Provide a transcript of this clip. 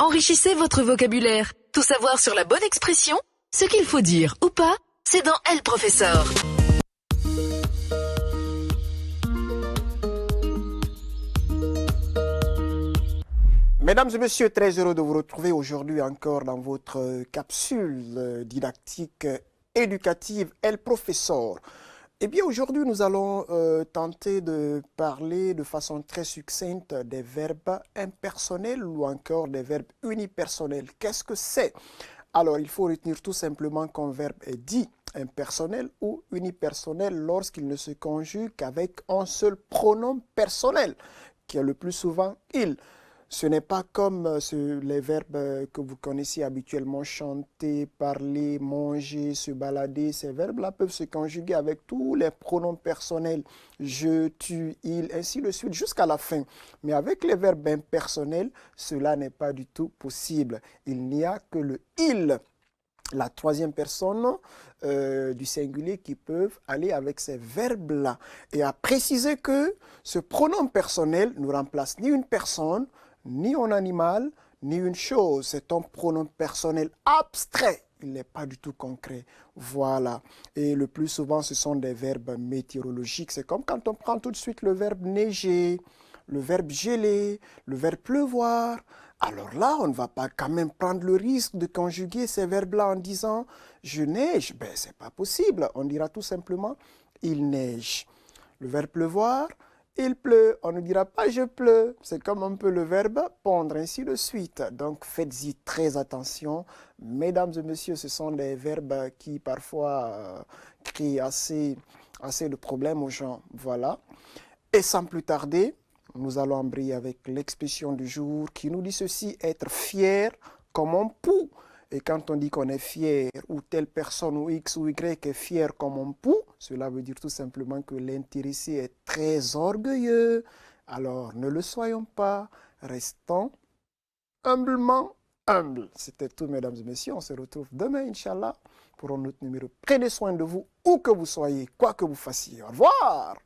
Enrichissez votre vocabulaire. Tout savoir sur la bonne expression, ce qu'il faut dire ou pas, c'est dans Elle Professeur. Mesdames et messieurs, très heureux de vous retrouver aujourd'hui encore dans votre capsule didactique éducative Elle Professeur. Eh bien, aujourd'hui, nous allons tenter de parler de façon très succincte des verbes impersonnels ou encore des verbes unipersonnels. Qu'est-ce que c'est? Alors, il faut retenir tout simplement qu'un verbe est dit impersonnel ou unipersonnel lorsqu'il ne se conjugue qu'avec un seul pronom personnel, qui est le plus souvent « il ». Ce n'est pas comme les verbes que vous connaissez habituellement, chanter, parler, manger, se balader. Ces verbes-là peuvent se conjuguer avec tous les pronoms personnels, je, tu, il, ainsi de suite, jusqu'à la fin. Mais avec les verbes impersonnels, cela n'est pas du tout possible. Il n'y a que le « il », la troisième personne du singulier qui peuvent aller avec ces verbes-là. Et à préciser que ce pronom personnel ne remplace ni une personne, ni un animal, ni une chose. C'est un pronom personnel abstrait. Il n'est pas du tout concret. Voilà. Et le plus souvent, ce sont des verbes météorologiques. C'est comme quand on prend tout de suite le verbe neiger, le verbe geler, le verbe pleuvoir. Alors là, on ne va pas quand même prendre le risque de conjuguer ces verbes-là en disant « je neige ». Ben, ce n'est pas possible. On dira tout simplement « il neige ». Le verbe pleuvoir, il pleut, on ne dira pas je pleut, c'est comme un peu le verbe pondre, ainsi de suite. Donc faites-y très attention. Mesdames et messieurs, ce sont des verbes qui parfois créent assez de problèmes aux gens. Voilà. Et sans plus tarder, nous allons embrayer avec l'expression du jour qui nous dit ceci, être fier comme un pou. Et quand on dit qu'on est fier, ou telle personne ou X ou Y est fier comme un pou, cela veut dire tout simplement que l'intéressé est très orgueilleux. Alors ne le soyons pas, restons humblement humbles. C'était tout, mesdames et messieurs. On se retrouve demain, Inch'Allah, pour un autre numéro. Prenez soin de vous, où que vous soyez, quoi que vous fassiez. Au revoir!